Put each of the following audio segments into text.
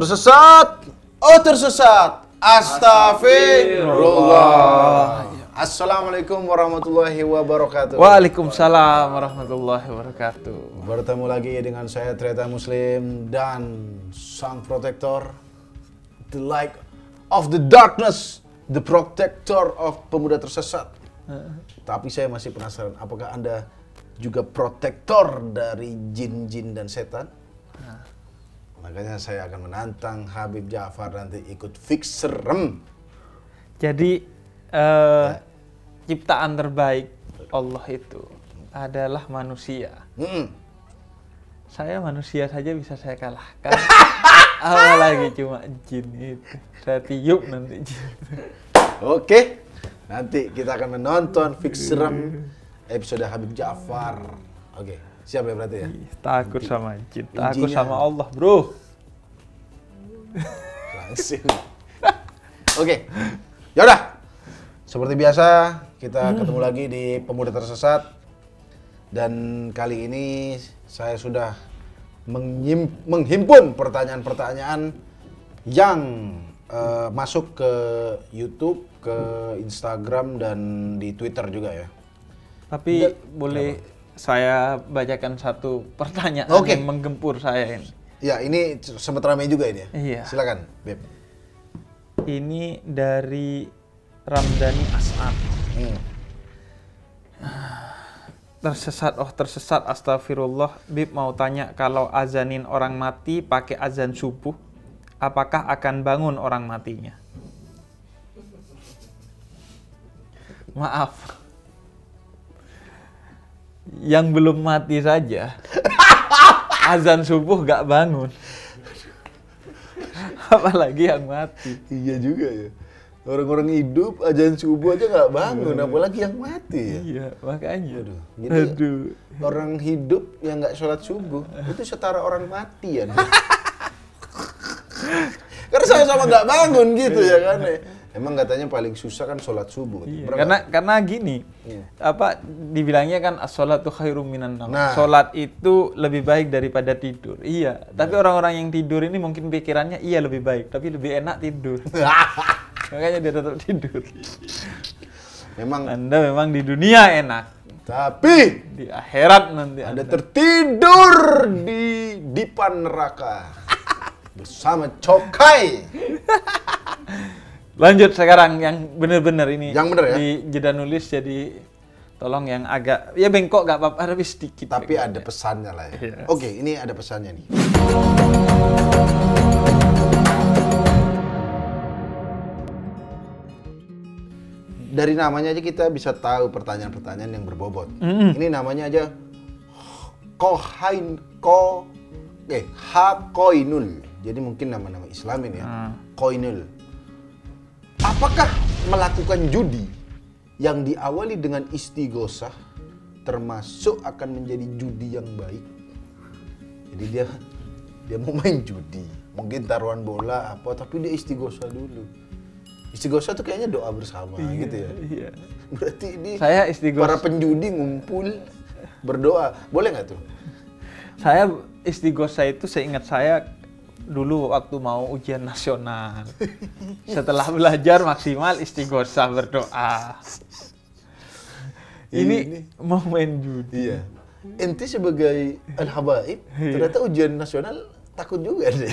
Tersesat, oh tersesat, astagfirullah. Assalamualaikum warahmatullahi wabarakatuh. Waalaikumsalam warahmatullahi wabarakatuh. Bertemu lagi dengan saya Treta Muslim dan sang protektor, the light of the darkness, the protector of pemuda tersesat. Tapi saya masih penasaran, apakah Anda juga protektor dari jin-jin dan setan? Makanya saya akan menantang Habib Ja'far nanti ikut fix serem. Jadi ciptaan terbaik Allah itu adalah manusia. Saya manusia saja bisa saya kalahkan. Apalagi cuma jin itu. Saya tiup nanti jin. Oke, nanti kita akan menonton fix serem episode Habib Ja'far. Oke, siap ya berarti ya? Takut sama jin, takut sama Allah, bro. Langsung. Oke, yaudah. Seperti biasa, kita ketemu lagi di Pemuda Tersesat. Dan kali ini saya sudah menghimpun pertanyaan-pertanyaan yang masuk ke YouTube, ke Instagram, dan di Twitter juga ya. Tapi boleh saya bacakan satu pertanyaan yang menggempur saya ini. Ya, ini sempat ramai juga ini ya. Iya. Silakan, Beb. Ini dari Ramdhani As'ad. Tersesat, oh tersesat, astagfirullah. Bib mau tanya, kalau azanin orang mati pakai azan subuh, apakah akan bangun orang matinya? Maaf. Yang belum mati saja azan subuh gak bangun, apalagi yang mati. Iya juga ya, orang-orang hidup azan subuh aja gak bangun, apalagi yang mati ya. Iya, makanya. Jadi orang hidup yang gak sholat subuh itu setara orang mati ya. Karena sama-sama gak bangun gitu ya kan. Emang katanya paling susah kan sholat subuh. Iya, karena gini, dibilangnya kan as-sholatu khairum minan naum. Nah. Sholat itu lebih baik daripada tidur. Iya, tapi orang-orang yang tidur ini mungkin pikirannya iya lebih baik, tapi lebih enak tidur. Makanya dia tetap tidur. Anda memang di dunia enak, tapi di akhirat nanti Anda tertidur di dipan neraka bersama cokai. Lanjut sekarang yang benar-benar ini. Yang benar ya? Di jeda nulis, jadi tolong yang agak ya bengkok gak apa-apa, tapi sedikit. Tapi ada pesannya lah ya. Yes. Oke, ini ada pesannya nih. Dari namanya aja kita bisa tahu pertanyaan-pertanyaan yang berbobot. Ini namanya aja Hakoinul. Jadi mungkin nama-nama Islamin ya. Koinul. Apakah melakukan judi yang diawali dengan istighosah termasuk akan menjadi judi yang baik? Jadi dia mau main judi, mungkin taruhan bola apa, tapi dia istighosah dulu. Istighosah tuh kayaknya doa bersama gitu ya. Iya. Berarti ini Saya istighosah. para penjudi ngumpul berdoa, boleh nggak tuh? Saya istighosah itu seingat saya dulu waktu mau ujian nasional. Setelah belajar maksimal istighosah berdoa. Ini mau main judi. Iya. Ente sebagai al-habaib, ternyata ujian nasional takut juga deh.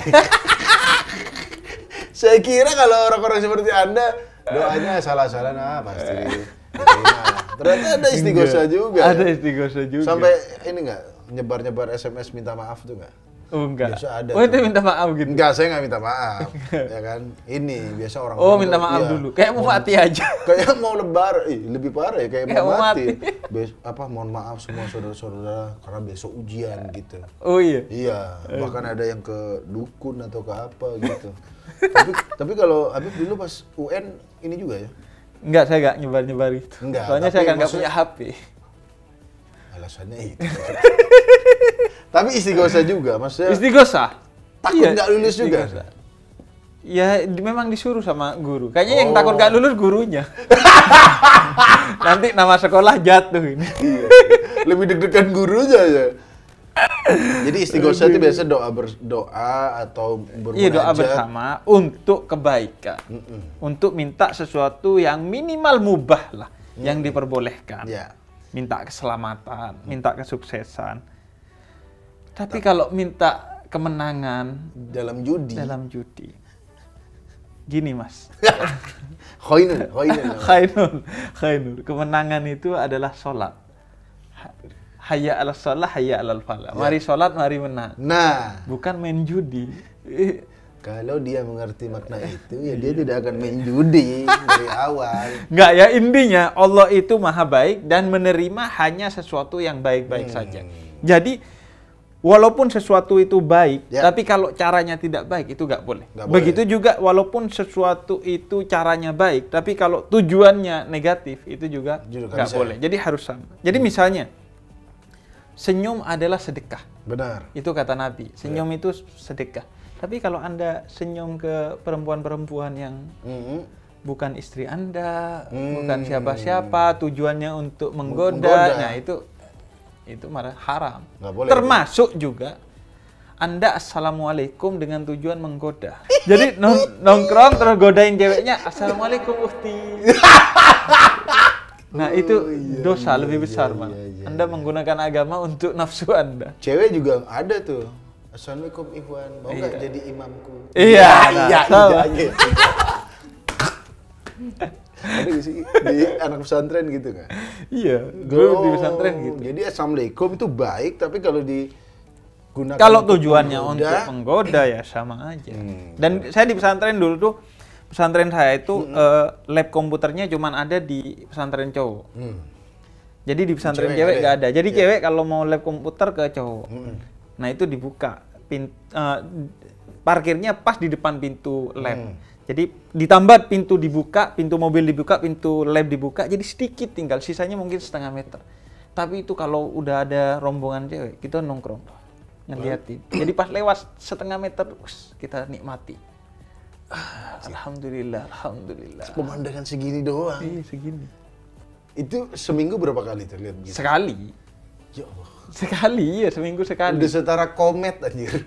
Saya kira kalau orang-orang seperti Anda doanya salah-salah pasti. Ternyata ada istighosah juga. Ada istighosah juga. Sampai ini nggak nyebar-nyebar SMS minta maaf tuh nggak? Oh enggak. Biasa ada. Oh itu minta maaf gitu? Enggak, saya nggak minta maaf. Ya kan? Ini biasa orang. Oh minta maaf dulu. Kayak mau mati aja. Kayak mau lebar, lebih parah ya, kayak mau mati. Mohon maaf semua saudara-saudara karena besok ujian gitu. Oh iya. Iya, bahkan ada yang ke dukun atau ke apa gitu. tapi kalau Habib dulu pas UN ini juga ya? Enggak, saya nggak nyebar-nyebar itu. Enggak. Soalnya saya kan nggak punya HP. Alasannya itu. Tapi istighosah juga, maksudnya. Istighosah? Takut nggak lulus juga? Ya memang disuruh sama guru. Kayaknya yang takut nggak lulus gurunya. Nanti nama sekolah jatuh ini. Lebih deg-degan gurunya ya. Jadi istighosah itu biasa doa atau bermunajat. Iya, doa bersama untuk kebaikan. Untuk minta sesuatu yang minimal mubah lah, yang diperbolehkan. Ya. Minta keselamatan, minta kesuksesan. Tapi kalau minta kemenangan Dalam judi. Gini, Mas. Khainun. Khainul. Kemenangan itu adalah sholat. Hayya 'alas shalah, hayya 'alal falah. Mari sholat, mari menang. Nah, Bukan main judi. kalau dia mengerti makna itu, ya dia tidak akan main judi dari awal. Enggak ya, intinya Allah itu maha baik dan menerima hanya sesuatu yang baik-baik saja. Jadi, walaupun sesuatu itu baik, tapi kalau caranya tidak baik, itu nggak boleh. Begitu juga walaupun sesuatu itu caranya baik, tapi kalau tujuannya negatif, itu juga nggak boleh. Jadi harus sama. Jadi misalnya, senyum adalah sedekah. Benar. Itu kata Nabi, senyum itu sedekah. Tapi kalau Anda senyum ke perempuan-perempuan yang bukan istri Anda, bukan siapa-siapa, tujuannya untuk menggoda, nah itu malah haram. Nggak boleh, termasuk juga Anda assalamualaikum dengan tujuan menggoda. Jadi nongkrong terus godain ceweknya, assalamualaikum ukhti. Nah itu dosa lebih besar, Mas. Anda menggunakan agama untuk nafsu Anda. Cewek juga ada tuh. Assalamualaikum Ikhwan, mau nggak jadi imamku? Iya. Ada nggak sih di anak pesantren gitu nggak? Iya, dulu di pesantren gitu. Jadi assalamualaikum itu baik, tapi kalau digunakan kalau tujuannya untuk menggoda ya sama aja. Dan saya di pesantren dulu tuh, pesantren saya itu lab komputernya cuma ada di pesantren cowok. Jadi di pesantren cewek nggak ada. Jadi cewek kalau mau lab komputer ke cowok. Nah itu dibuka, parkirnya pas di depan pintu lab. Jadi ditambah pintu dibuka, pintu mobil dibuka, pintu lab dibuka, jadi sedikit tinggal, sisanya mungkin setengah meter. Tapi itu kalau udah ada rombongan cewek, kita nongkrong, ngeliatin. Jadi pas lewat setengah meter, kita nikmati. Alhamdulillah. Pemandangan segini doang. Iya, segini. Itu seminggu berapa kali tuh lihat gitu? Sekali. Ya Allah. Sekali, ya seminggu sekali. Udah setara komet anjir.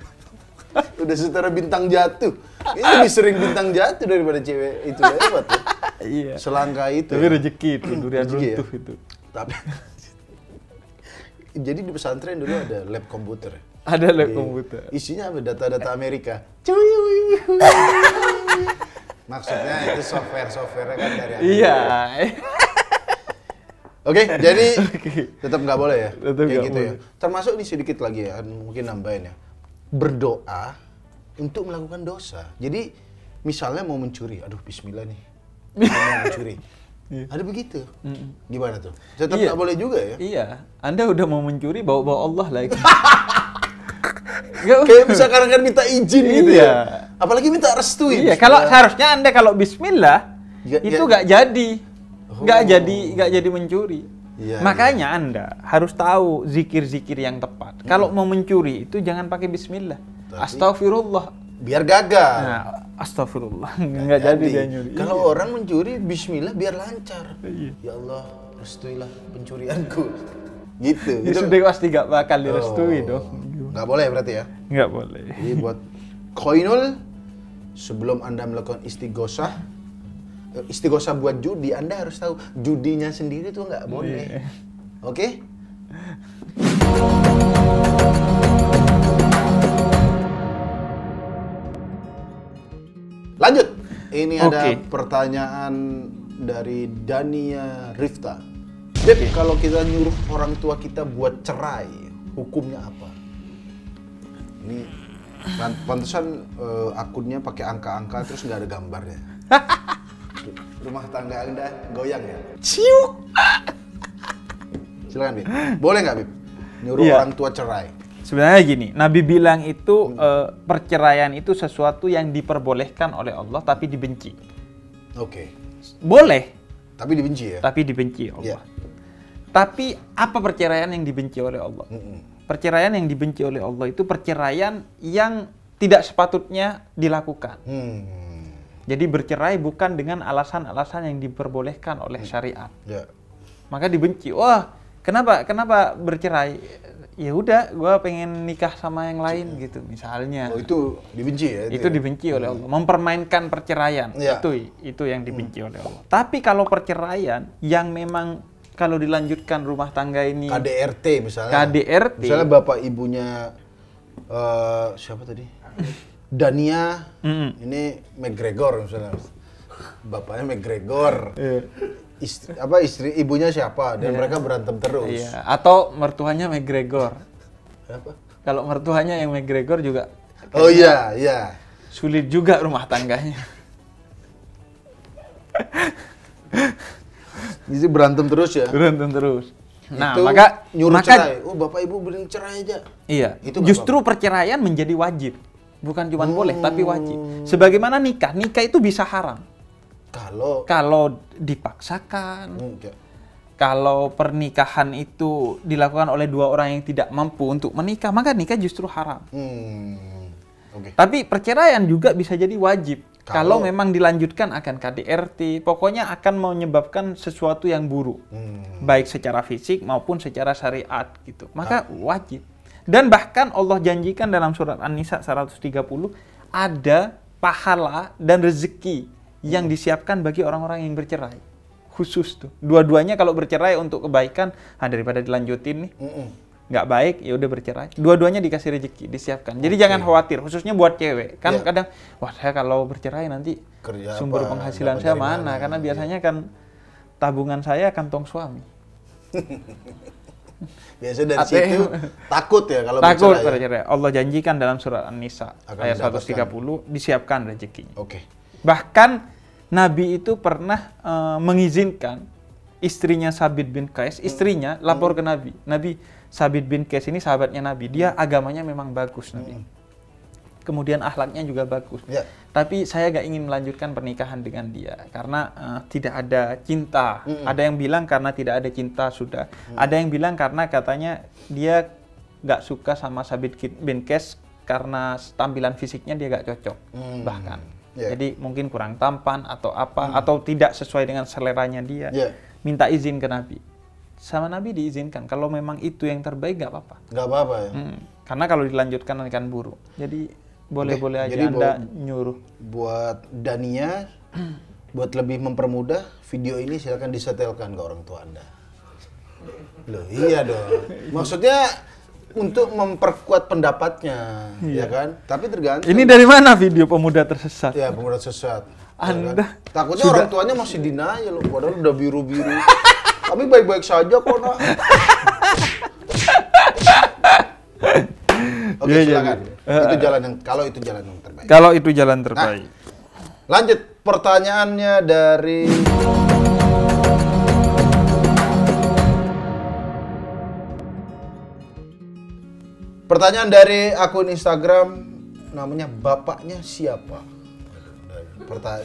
Udah setara bintang jatuh. Ini lebih sering bintang jatuh daripada cewek itu lewat ya. Iya. Selangkah itu. Tapi ya. rezeki itu, durian runtuh itu. Tapi jadi di pesantren dulu ada lab komputer. Ada lab komputer. Isinya apa? Data-data Amerika. Maksudnya itu software-software kan dari Amerika. Iya. Oke, jadi tetap nggak boleh ya? Tetap kayak nggak gitu boleh. ya. Termasuk nih sedikit lagi ya, mungkin nambahin ya. Berdoa untuk melakukan dosa. Jadi misalnya mau mencuri, aduh bismillah nih. Mau mencuri. Ada begitu. Gimana tuh? Tetap nggak boleh juga ya? Iya. Anda udah mau mencuri, bawa-bawa Allah lagi. Kayak bisa kadang-kadang minta izin gitu ya. Apalagi minta restu Iya, kalau seharusnya Anda kalau bismillah itu nggak jadi. Nggak jadi mencuri. Iya, Makanya Anda harus tahu zikir-zikir yang tepat. Kalau mau mencuri itu jangan pakai bismillah. Astagfirullah. Biar gagal. Nah, astagfirullah. Nggak jadi dia nyuri. Kalau orang mencuri bismillah biar lancar. Ya Allah, restuilah pencurianku. Gitu. Ya sudah pasti nggak bakal direstui dong. Nggak boleh berarti ya? Nggak boleh. Jadi buat koinul, sebelum Anda melakukan istighosah buat judi, Anda harus tahu judinya sendiri tuh nggak boleh. Oke? Lanjut. Ini ada pertanyaan dari Dania Rifta. Beb, kalau kita nyuruh orang tua kita buat cerai, hukumnya apa? Ini pantesan akunnya pakai angka-angka terus nggak ada gambarnya. Rumah tangga Anda goyang ya? Ciuk. Silakan, Bib. Boleh nggak, Bib? Nyuruh orang tua cerai. Sebenarnya gini, Nabi bilang itu perceraian itu sesuatu yang diperbolehkan oleh Allah tapi dibenci. Oke. Boleh. Tapi dibenci ya? Tapi dibenci Allah. Tapi apa perceraian yang dibenci oleh Allah? Perceraian yang dibenci oleh Allah itu perceraian yang tidak sepatutnya dilakukan. Jadi bercerai bukan dengan alasan-alasan yang diperbolehkan oleh syariat. Maka dibenci. Wah, kenapa bercerai? ya udah gue pengen nikah sama yang lain gitu misalnya. Oh, itu dibenci ya? Itu dibenci oleh Allah. Mempermainkan perceraian, itu yang dibenci oleh Allah. Tapi kalau perceraian yang memang kalau dilanjutkan rumah tangga ini KDRT misalnya. KDRT. Misalnya bapak ibunya siapa tadi? Dania, ini McGregor misalnya. Bapaknya McGregor. Istri ibunya siapa dan mereka berantem terus. Iya, atau mertuanya McGregor. Apa? Kalau mertuanya yang McGregor juga Oh iya, iya. sulit juga rumah tangganya. Jadi berantem terus ya? Berantem terus. Nah, itu maka nyuruh cerai. Oh, bapak ibu beri cerai aja. Iya. Itu Justru perceraian menjadi wajib. Bukan cuma boleh, tapi wajib. Sebagaimana nikah itu bisa haram. Kalau dipaksakan, kalau pernikahan itu dilakukan oleh dua orang yang tidak mampu untuk menikah, maka nikah justru haram. Tapi perceraian juga bisa jadi wajib. Kalau memang dilanjutkan akan KDRT, pokoknya akan menyebabkan sesuatu yang buruk. Baik secara fisik maupun secara syariat gitu. Maka wajib. Dan bahkan Allah janjikan dalam surat An-Nisa 130, ada pahala dan rezeki yang disiapkan bagi orang-orang yang bercerai. Khusus tuh. Dua-duanya kalau bercerai untuk kebaikan, daripada dilanjutin nih. Nggak baik, ya udah bercerai. Dua-duanya dikasih rezeki, disiapkan. Jadi jangan khawatir, khususnya buat cewek. Kan kadang, wah saya kalau bercerai nanti kerja sumber penghasilan saya mana? Karena biasanya kan tabungan saya kantong suami. Biasanya dari situ takut ya kalau bercerai. Allah janjikan dalam surat An-Nisa ayat 130 disiapkan rezekinya. Bahkan Nabi itu pernah mengizinkan istrinya Sabit bin Qais, istrinya lapor ke Nabi. Nabi, Sabit bin Qais ini sahabatnya Nabi. Dia agamanya memang bagus, Nabi. Kemudian akhlaknya juga bagus. Tapi saya gak ingin melanjutkan pernikahan dengan dia karena tidak ada cinta. Ada yang bilang karena tidak ada cinta sudah. Ada yang bilang karena katanya dia gak suka sama Sabit bin Qais karena tampilan fisiknya dia gak cocok. Bahkan. Jadi mungkin kurang tampan atau apa, atau tidak sesuai dengan seleranya dia. Minta izin ke Nabi. Sama Nabi diizinkan. Kalau memang itu yang terbaik gak apa-apa. Gak apa-apa ya? Karena kalau dilanjutkan akan buruk. Jadi boleh-boleh aja Anda nyuruh. Buat Dania, buat lebih mempermudah, video ini silakan disetelkan ke orang tua Anda. Loh iya dong. Maksudnya untuk memperkuat pendapatnya, ya kan? Tapi tergantung. Ini dari mana video pemuda tersesat? Ya, pemuda tersesat. Anda ya kan? Takutnya orang tuanya masih denial loh, padahal udah biru-biru. Kami baik-baik saja kok, Nak. Oke, silakan. Itu jalan yang itu jalan yang terbaik. Kalau itu jalan terbaik. Nah, lanjut pertanyaannya dari akun Instagram, namanya bapaknya siapa?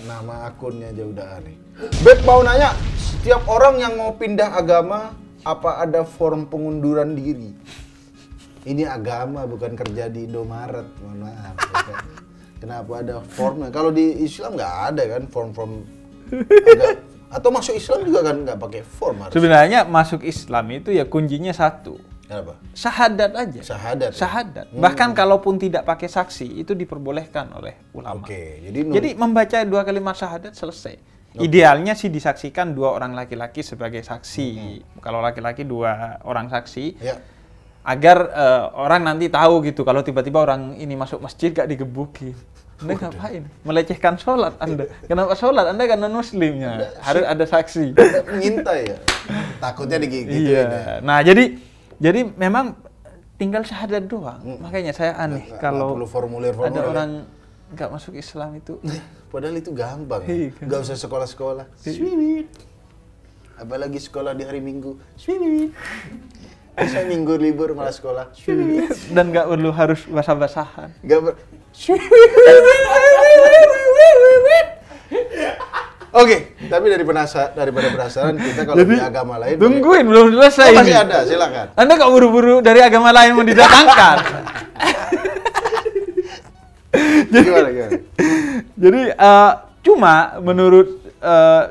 Nama akunnya aja udah aneh. Beb mau nanya, setiap orang yang mau pindah agama, apa ada form pengunduran diri? Ini agama bukan kerja di Indomaret, mohon maaf. Ya. Kenapa ada formnya? Kalau di Islam nggak ada kan form-form. Atau masuk Islam juga kan nggak pakai form harus. Sebenarnya masuk Islam itu ya kuncinya satu. Apa? Syahadat aja. Syahadat. Bahkan kalaupun tidak pakai saksi itu diperbolehkan oleh ulama. Jadi membaca 2 kalimat syahadat selesai. Idealnya sih disaksikan 2 orang laki-laki sebagai saksi. Kalau laki-laki 2 orang saksi. Agar orang nanti tahu gitu kalau tiba-tiba orang ini masuk masjid gak digebukin. Anda ngapain? Melecehkan sholat Anda. Kenapa sholat? Anda kan non-muslimnya. Harus ada saksi. Ngintai ya? Takutnya digigit. Iya. Nah, jadi memang tinggal syahadat doang. Makanya saya aneh kalau ada orang nggak masuk Islam itu. Padahal itu gampang. Nggak usah sekolah-sekolah. Apalagi sekolah di hari Minggu. Bisa Minggu libur malah sekolah. Dan nggak perlu harus basah-basahan. Oke, tapi daripada penasaran kita kalau di agama lain. Tungguin, belum selesai ini. Masih ada, silakan. Anda kok buru-buru dari agama lain mau didatangkan? Gimana? Jadi cuma menurut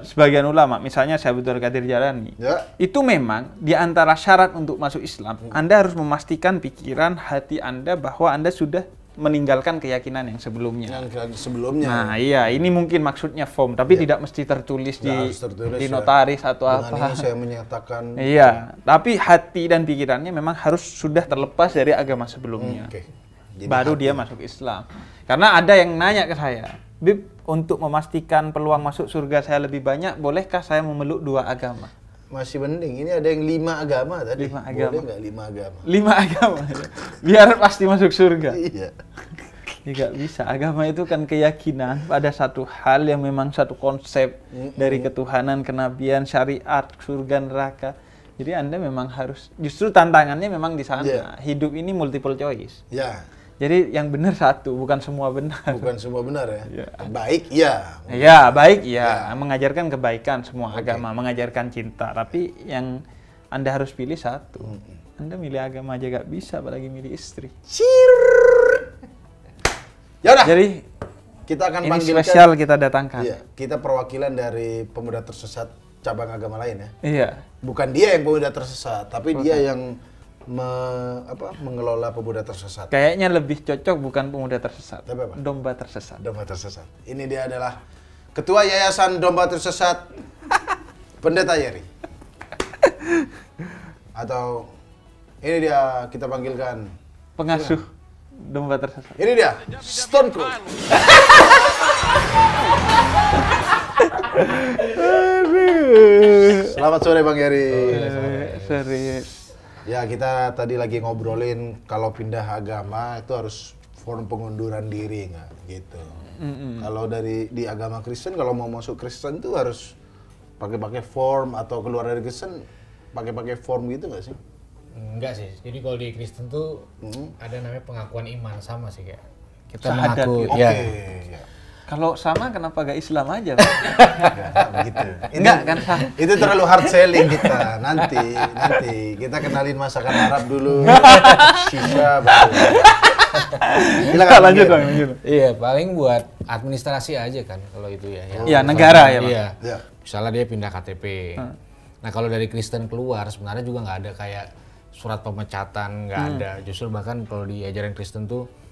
sebagian ulama, misalnya Syekh Abdul Qadir Jailani, itu memang di antara syarat untuk masuk Islam, Anda harus memastikan pikiran, hati Anda bahwa Anda sudah meninggalkan keyakinan yang sebelumnya. Nah, iya, ini mungkin maksudnya form, tapi tidak mesti tertulis di notaris atau apa. Ini saya menyatakan. Iya, tapi hati dan pikirannya memang harus sudah terlepas dari agama sebelumnya. Baru dia masuk Islam. Karena ada yang nanya ke saya, Bib, untuk memastikan peluang masuk surga saya lebih banyak, bolehkah saya memeluk 2 agama? Masih mending, ini ada yang 5 agama tadi. 5 agama. Boleh nggak 5 agama? 5 agama, biar pasti masuk surga. Iya. Tidak bisa, agama itu kan keyakinan pada satu hal yang memang satu konsep dari ketuhanan, kenabian, syariat, surga, neraka. Jadi Anda memang harus, justru tantangannya memang di sana. Hidup ini multiple choice. Jadi yang benar satu, bukan semua benar. Bukan semua benar ya? Baik, iya. Ya, baik, iya. Mengajarkan kebaikan semua agama, mengajarkan cinta. Tapi yang Anda harus pilih satu. Anda milih agama aja gak bisa, apalagi milih istri. Yaudah. Jadi kita akan ini panggilkan, spesial kita datangkan. Iya, kita perwakilan dari pemuda tersesat cabang agama lain ya. Iya. Bukan dia yang pemuda tersesat, tapi dia yang mengelola pemuda tersesat. Kayaknya lebih cocok bukan pemuda tersesat. Tapi apa? Domba tersesat. Domba tersesat. Ini dia adalah Ketua Yayasan Domba Tersesat, Pendeta Yeri. Atau ini dia kita panggilkan pengasuh domba tersesat. Ini dia Stone Cold. Selamat sore Bang Yeri. Serius. Ya, kita tadi lagi ngobrolin kalau pindah agama itu harus form pengunduran diri nggak gitu. Kalau di agama Kristen, kalau mau masuk Kristen tuh harus pakai form, atau keluar dari Kristen pakai form gitu nggak sih? Enggak sih. Jadi kalau di Kristen tuh ada namanya pengakuan iman, sama sih kayak kita Syahadat mengaku. gitu. Ya. Kalau sama kenapa gak Islam aja? Begitu. Enggak kan? Itu terlalu hard selling kita. Nanti kita kenalin masakan Arab dulu. Shisha baru. Silakan lanjut Bang. Iya, paling buat administrasi aja kan kalau itu ya. Iya, negara ya, Bang. Iya. Misalnya dia pindah KTP. Nah, kalau dari Kristen keluar sebenarnya juga nggak ada kayak surat pemecatan, nggak ada. Justru bahkan kalau di ajaran Kristen tuh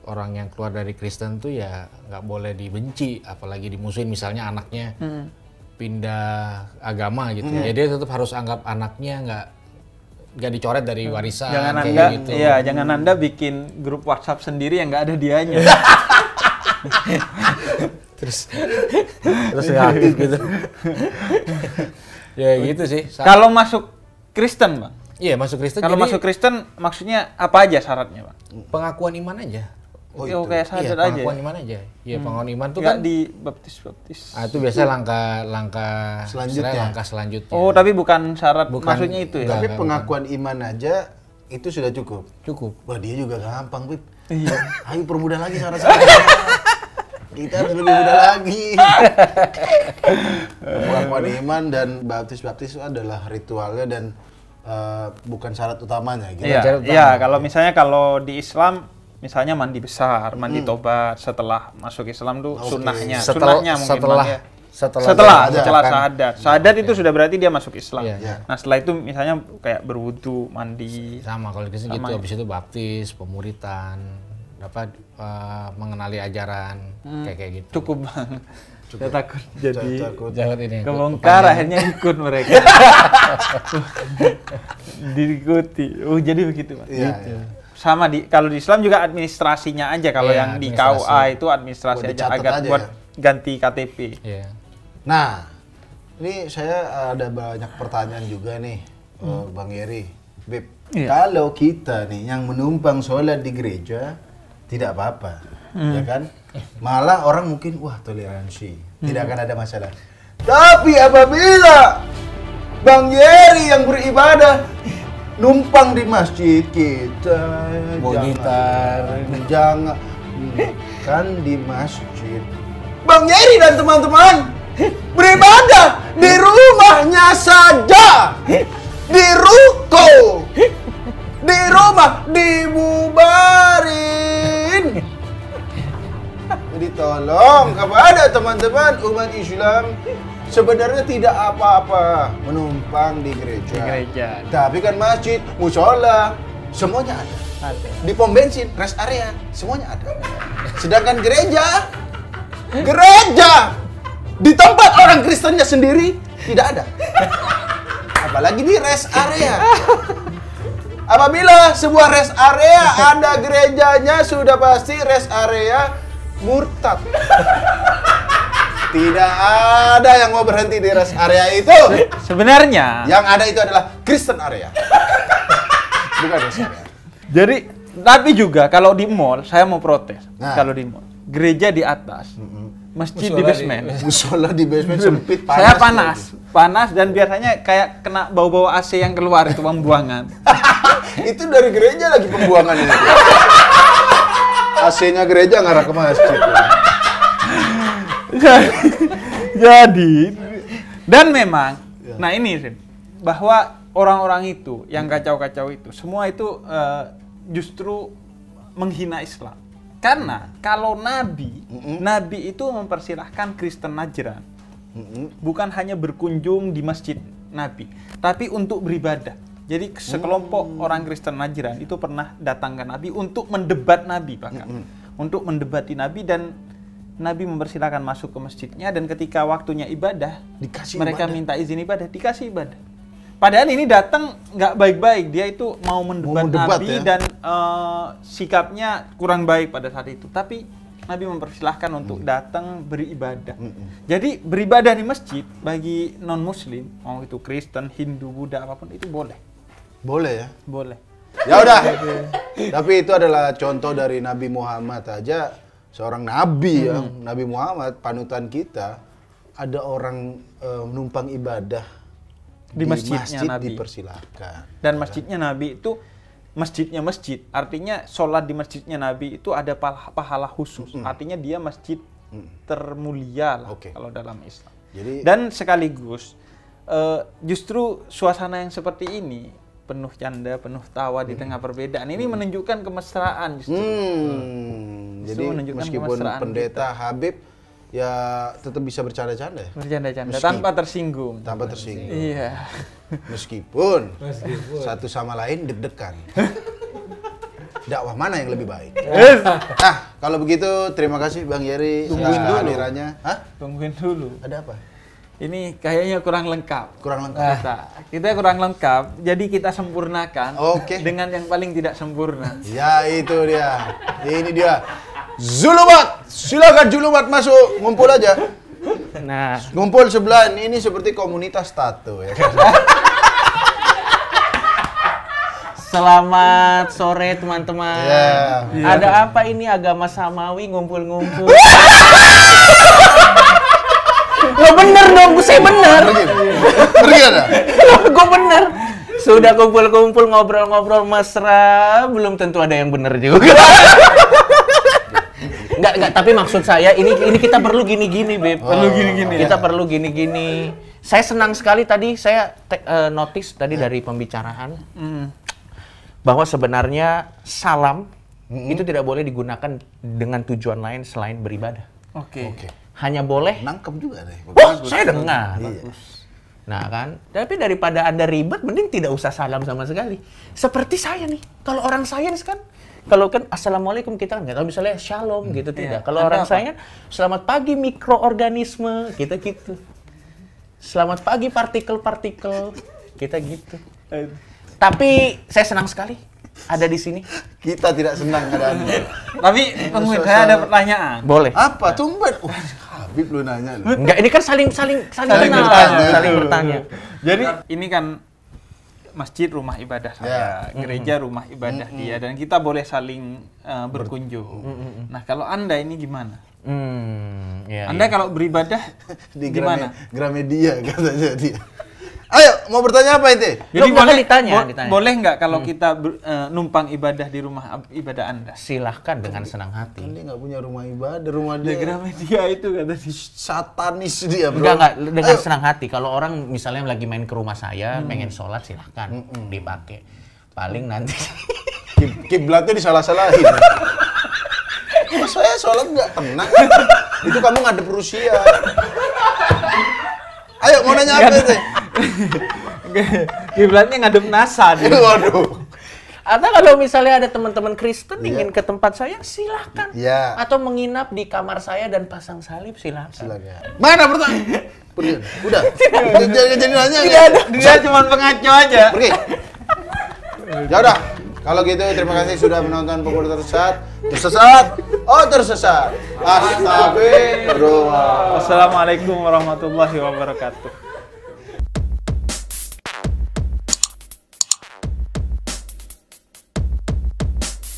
orang yang keluar dari Kristen tuh ya nggak boleh dibenci, apalagi dimusuhin. Misalnya anaknya pindah agama gitu, ya dia tetap harus anggap anaknya nggak dicoret dari warisan. Jangan kayak Anda, gitu. iya, jangan Anda bikin grup WhatsApp sendiri yang nggak ada dianya. terus nggak aktif gitu. Ya gitu sih. Kalau masuk Kristen, Bang. Iya, masuk Kristen. Kalau masuk Kristen maksudnya apa aja syaratnya, Bang? Pengakuan iman aja. Oh, kayak syahadat aja. Pengakuan iman aja. Iya, pengakuan iman tuh nggak kan di baptis. itu biasa langkah selanjutnya. Oh, tapi bukan syarat, maksudnya itu ya. Tapi pengakuan iman aja itu sudah cukup. Cukup. Wah, dia juga gampang, Bib. Iya. Ayo permudah lagi syarat-syaratnya. Kita harus lebih mudah lagi. Pengakuan iman dan baptis itu adalah ritualnya dan bukan syarat utamanya gitu. Iya, kalau di Islam misalnya mandi besar, mandi tobat setelah masuk Islam tuh sunnahnya. Sunnahnya mungkin setelah syahadat. Syahadat itu sudah berarti dia masuk Islam. Nah, setelah itu misalnya kayak berwudu, mandi. Sama kalau di Kristen gitu, habis itu baptis, pemuritan, mengenali ajaran, kayak gitu. Cukup banget. Saya takut jadi Jangan ini. kebongkar, akhirnya ikut mereka. Diikuti. Oh, jadi begitu, Pak. Iya. Sama kalau di Islam juga administrasinya aja, kalau yang di KUA itu administrasi aja, agak buat ganti KTP. Iya. Nah, ini saya ada banyak pertanyaan juga nih, Bang Yeri. Beb, kalau kita nih yang menumpang sholat di gereja tidak apa-apa, ya kan? Malah orang mungkin wah toleransi, tidak akan ada masalah. Tapi apabila Bang Yeri yang beribadah numpang di masjid kita, jangan kan di masjid. Bang Yeri dan teman-teman beribadah di rumahnya saja, di ruko, di rumah dibubarin. Jadi tolong kepada teman-teman umat Islam sebenarnya tidak apa-apa menumpang di gereja. Di gereja. Tapi kan masjid, musola, semuanya ada. Di pom bensin, rest area, semuanya ada. Sedangkan gereja di tempat orang Kristennya sendiri tidak ada. Apalagi di rest area. Apabila sebuah rest area ada gerejanya, sudah pasti rest area murtad. Tidak ada yang mau berhenti di rest area itu. Sebenarnya Yang ada itu adalah Kristen area. Bukan rest area. jadi tapi juga kalau di mall saya mau protes. Nah. Kalau di mall, gereja di atas, masjid di basement. Musola di basement sempit, panas. Saya panas dan biasanya kayak kena bau-bau AC yang keluar itu pembuangan. Itu dari gereja lagi pembuangan itu. AC-nya gereja ngarah ke masjid. Jadi dan memang, nah ini Rin, bahwa orang-orang itu yang kacau-kacau itu semua itu justru menghina Islam. Karena kalau Nabi itu mempersilahkan Kristen Najran bukan hanya berkunjung di masjid Nabi, tapi untuk beribadah. Jadi sekelompok orang Kristen Najran itu pernah datang ke Nabi untuk mendebat Nabi bahkan. Untuk mendebati Nabi, dan Nabi mempersilahkan masuk ke masjidnya, dan ketika waktunya ibadah, mereka minta izin ibadah, dikasih ibadah. Padahal ini datang nggak baik-baik, dia itu mau mendebat Nabi ya? Dan sikapnya kurang baik pada saat itu. Tapi Nabi mempersilahkan untuk datang beribadah. Jadi beribadah di masjid bagi non-Muslim, mau itu Kristen, Hindu, Buddha, apapun itu boleh. Boleh ya? Boleh. Ya udah. Tapi itu adalah contoh dari Nabi Muhammad aja, seorang nabi ya, Nabi Muhammad panutan kita. Ada orang menumpang ibadah di masjid Nabi dipersilahkan. Dan masjidnya Nabi itu masjidnya masjid, artinya sholat di masjidnya Nabi itu ada pahala khusus. Artinya dia masjid termulia lah kalau dalam Islam. Jadi, dan sekaligus justru suasana yang seperti ini, penuh canda, penuh tawa di tengah perbedaan, ini menunjukkan kemesraan justru. Jadi meskipun pendeta kita. Habib ya tetap bisa bercanda-canda ya? Bercanda-canda, tanpa tersinggung. Tanpa tersinggung. Iya. Meskipun satu sama lain deg-degan. Dakwah mana yang lebih baik? Nah, kalau begitu terima kasih Bang Yeri atas kehadirannya. Tungguin dulu. Ada apa? Ini kayaknya kurang lengkap. Kurang lengkap. Kita kurang lengkap, jadi kita sempurnakan dengan yang paling tidak sempurna. Ya itu dia. Ini dia. Zulumat, silakan Zulumat masuk, ngumpul aja. Nah, ngumpul sebelah ini seperti komunitas tato ya. Selamat sore teman-teman. Ada apa ini agama samawi ngumpul-ngumpul? Lo bener dong, saya bener. Pergi ada? Gue bener. Sudah kumpul-kumpul ngobrol-ngobrol mesra, belum tentu ada yang bener juga. Enggak, tapi maksud saya ini kita perlu gini-gini, Beb. Perlu gini-gini. Kita perlu gini-gini. Saya senang sekali tadi saya notice tadi dari pembicaraan bahwa sebenarnya salam itu tidak boleh digunakan dengan tujuan lain selain beribadah. Oke. Hanya boleh nangkep juga deh. Saya dengar. Nah kan, tapi daripada Anda ribet, mending tidak usah salam sama sekali. Seperti saya nih, kalau orang sains kan, kalau kan assalamualaikum kita kan nggak tahu, misalnya shalom gitu tidak. Kalau orang sains, selamat pagi mikroorganisme, kita gitu. Selamat pagi partikel-partikel, kita gitu. Tapi saya senang sekali ada di sini. Kita tidak senang ada Anda. Tapi tungguin, saya ada pertanyaan. Boleh. Apa? Tumben. Habib lu nanya lu. Enggak, ini kan saling bertanya. Jadi ini kan masjid rumah ibadah saya, gereja rumah ibadah dia, dan kita boleh saling berkunjung. Nah, kalau Anda ini gimana? Anda kalau beribadah di gimana? Gramedia katanya dia. Ayo, mau bertanya apa itu? Jadi boleh nggak kalau kita numpang ibadah di rumah ibadah Anda? Silahkan dengan senang hati. Kan dia nggak punya rumah ibadah, rumah dia. Gramedia itu kata satanis dia, bro. Enggak, dengan senang hati. Kalau orang misalnya lagi main ke rumah saya, pengen sholat, silahkan dipakai. Paling nanti kiblatnya disalah-salahin. Mas saya sholat nggak tenang. Itu kamu ngadep Rusia. Ayo mau nanya apa sih? Kiblatnya ngadep NASA nih. Waduh. Atau kalau misalnya ada teman-teman Kristen ingin ke tempat saya, silakan. Iya. Atau menginap di kamar saya dan pasang salib, silakan. Silakan. Mana pertanyaan? Pergi. Udah. Jadi nanya. Tidak ada. Dia cuma pengaco aja. Pergi. Ya udah. Kalau gitu terima kasih sudah menonton Pemuda Tersesat. Tersesat. Oh, tersesat. Astagfirullah. Wassalamualaikum warahmatullahi wabarakatuh.